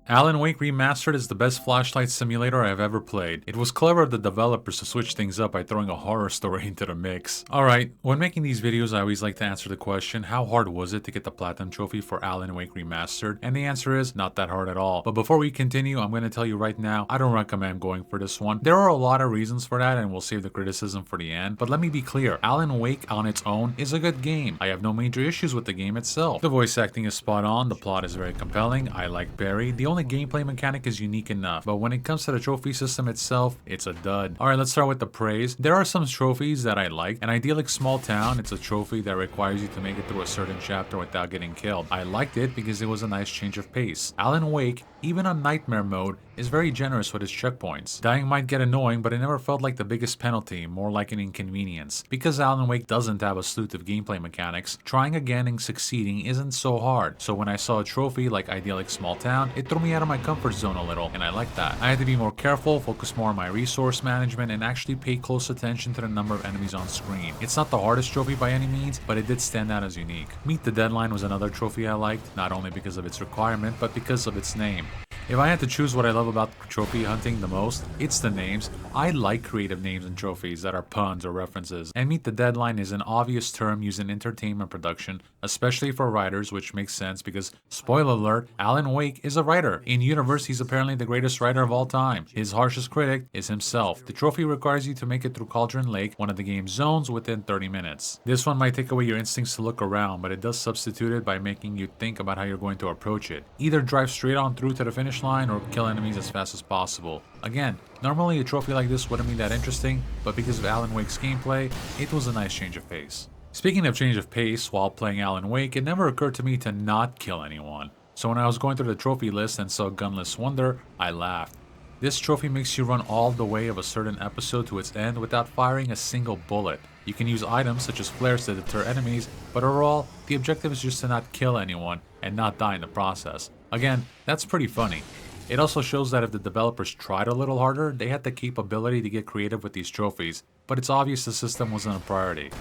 Alan Wake Remastered is the best flashlight simulator I have ever played. It was clever of the developers to switch things up by throwing a horror story into the mix. Alright, when making these videos I always like to answer the question, how hard was it to get the Platinum Trophy for Alan Wake Remastered? And the answer is, not that hard at all. But before we continue, I'm going to tell you right now, I don't recommend going for this one. There are a lot of reasons for that and we'll save the criticism for the end. But let me be clear, Alan Wake on its own is a good game. I have no major issues with the game itself. The voice acting is spot on, the plot is very compelling, I like Barry. The only gameplay mechanic is unique enough, but when it comes to the trophy system itself, it's a dud. Alright, let's start with the praise. There are some trophies that I like. An idyllic small town, it's a trophy that requires you to make it through a certain chapter without getting killed. I liked it because it was a nice change of pace. Alan Wake, even on nightmare mode, is very generous with its checkpoints. Dying might get annoying, but it never felt like the biggest penalty, more like an inconvenience. Because Alan Wake doesn't have a slew of gameplay mechanics, trying again and succeeding isn't so hard. So when I saw a trophy like idyllic small town, it threw me out of my comfort zone a little, and I like that. I had to be more careful, focus more on my resource management, and actually pay close attention to the number of enemies on screen. It's not the hardest trophy by any means, but it did stand out as unique. Meet the Deadline was another trophy I liked, not only because of its requirement, but because of its name. If I had to choose what I love about trophy hunting the most, it's the names. I like creative names and trophies that are puns or references, and Meet the Deadline is an obvious term used in entertainment production, especially for writers, which makes sense because, spoiler alert, Alan Wake is a writer. In universe, he's apparently the greatest writer of all time. His harshest critic is himself. The trophy requires you to make it through Cauldron Lake, one of the game's zones, within 30 minutes. This one might take away your instincts to look around, but it does substitute it by making you think about how you're going to approach it. Either drive straight on through to the finish line or kill enemies as fast as possible. Again, normally a trophy like this wouldn't be that interesting, but because of Alan Wake's gameplay, it was a nice change of pace. Speaking of change of pace, while playing Alan Wake, it never occurred to me to not kill anyone. So when I was going through the trophy list and saw Gunless Wonder, I laughed. This trophy makes you run all the way of a certain episode to its end without firing a single bullet. You can use items such as flares to deter enemies, but overall, the objective is just to not kill anyone and not die in the process. Again, that's pretty funny. It also shows that if the developers tried a little harder, they had the capability to get creative with these trophies, but it's obvious the system wasn't a priority.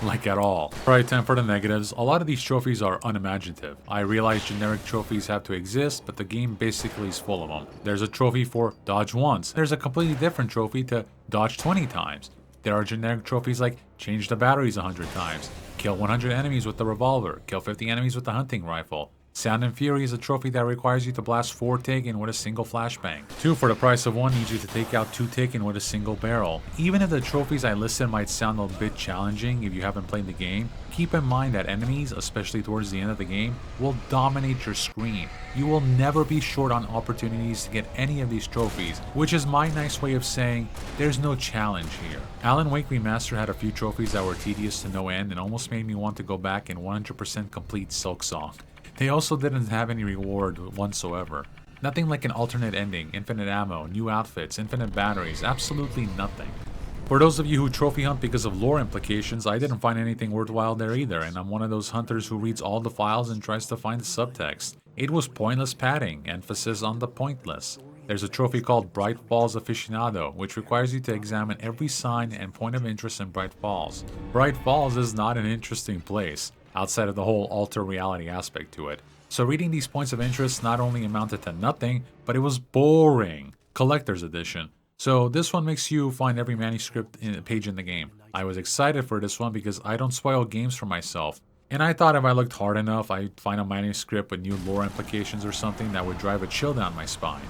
Like at all. Alright, time for the negatives. A lot of these trophies are unimaginative. I realize generic trophies have to exist, but the game basically is full of them. There's a trophy for dodge once. There's a completely different trophy to dodge 20 times. There are generic trophies like change the batteries 100 times, kill 100 enemies with the revolver, kill 50 enemies with the hunting rifle. Sound and Fury is a trophy that requires you to blast 4 Taken with a single flashbang. 2 for the price of 1 needs you to take out 2 Taken with a single barrel. Even if the trophies I listed might sound a bit challenging if you haven't played the game, keep in mind that enemies, especially towards the end of the game, will dominate your screen. You will never be short on opportunities to get any of these trophies, which is my nice way of saying there's no challenge here. Alan Wake Remastered had a few trophies that were tedious to no end and almost made me want to go back and 100% complete Silk Song. They also didn't have any reward whatsoever. Nothing like an alternate ending, infinite ammo, new outfits, infinite batteries, absolutely nothing. For those of you who trophy hunt because of lore implications, I didn't find anything worthwhile there either, and I'm one of those hunters who reads all the files and tries to find the subtext. It was pointless padding, emphasis on the pointless. There's a trophy called Bright Falls Aficionado, which requires you to examine every sign and point of interest in Bright Falls. Bright Falls is not an interesting place, outside of the whole alter reality aspect to it. So reading these points of interest not only amounted to nothing, but it was boring. Collector's edition. So this one makes you find every manuscript page in the game. I was excited for this one because I don't spoil games for myself. And I thought if I looked hard enough, I'd find a manuscript with new lore implications or something that would drive a chill down my spine.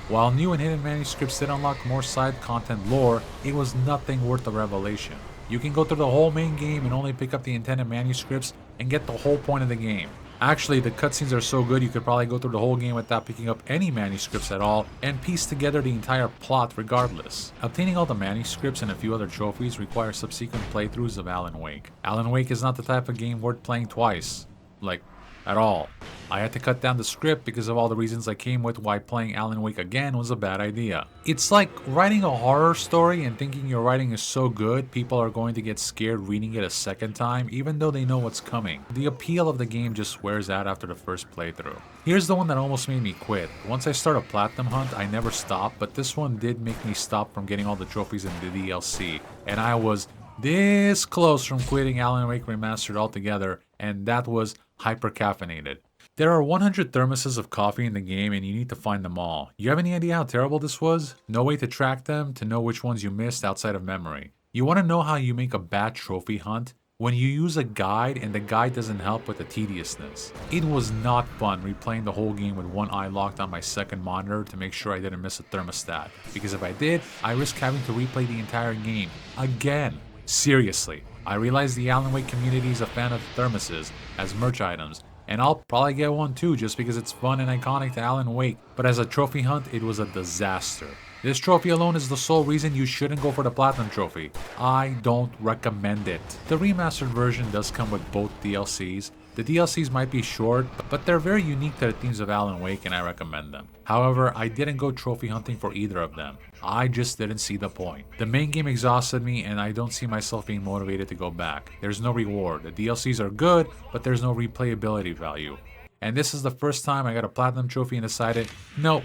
While new and hidden manuscripts did unlock more side content lore, it was nothing worth the revelation. You can go through the whole main game and only pick up the intended manuscripts and get the whole point of the game. Actually, the cutscenes are so good you could probably go through the whole game without picking up any manuscripts at all and piece together the entire plot regardless. Obtaining all the manuscripts and a few other trophies requires subsequent playthroughs of Alan Wake. Alan Wake is not the type of game worth playing twice. Like, at all. I had to cut down the script because of all the reasons I came with why playing Alan Wake again was a bad idea. It's like writing a horror story and thinking your writing is so good, people are going to get scared reading it a second time even though they know what's coming. The appeal of the game just wears out after the first playthrough. Here's the one that almost made me quit. Once I start a platinum hunt, I never stop, but this one did make me stop from getting all the trophies in the DLC, and I was this close from quitting Alan Wake Remastered altogether, and that was hyper caffeinated. There are 100 thermoses of coffee in the game and you need to find them all. You have any idea how terrible this was? No way to track them, to know which ones you missed outside of memory. You want to know how you make a bad trophy hunt? When you use a guide and the guide doesn't help with the tediousness. It was not fun replaying the whole game with one eye locked on my second monitor to make sure I didn't miss a thermostat. Because if I did, I risk having to replay the entire game. Again. Seriously. I realize the Alan Wake community is a fan of thermoses as merch items. And I'll probably get one too just because it's fun and iconic to Alan Wake. But as a trophy hunt, it was a disaster. This trophy alone is the sole reason you shouldn't go for the Platinum Trophy. I don't recommend it. The remastered version does come with both DLCs. The DLCs might be short, but they're very unique to the themes of Alan Wake and I recommend them. However, I didn't go trophy hunting for either of them. I just didn't see the point. The main game exhausted me and I don't see myself being motivated to go back. There's no reward. The DLCs are good, but there's no replayability value. And this is the first time I got a Platinum Trophy and decided, nope,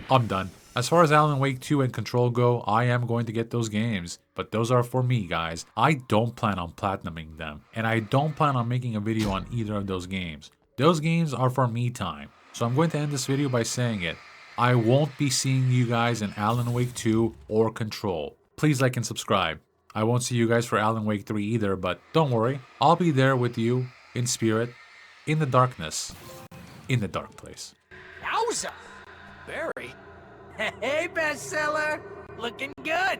I'm done. As far as Alan Wake 2 and Control go, I am going to get those games, but those are for me, guys. I don't plan on platinuming them, and I don't plan on making a video on either of those games. Those games are for me time, so I'm going to end this video by saying it. I won't be seeing you guys in Alan Wake 2 or Control. Please like and subscribe. I won't see you guys for Alan Wake 3 either, but don't worry. I'll be there with you, in spirit, in the darkness, in the dark place. Yowza! Very. Hey, bestseller! Looking good!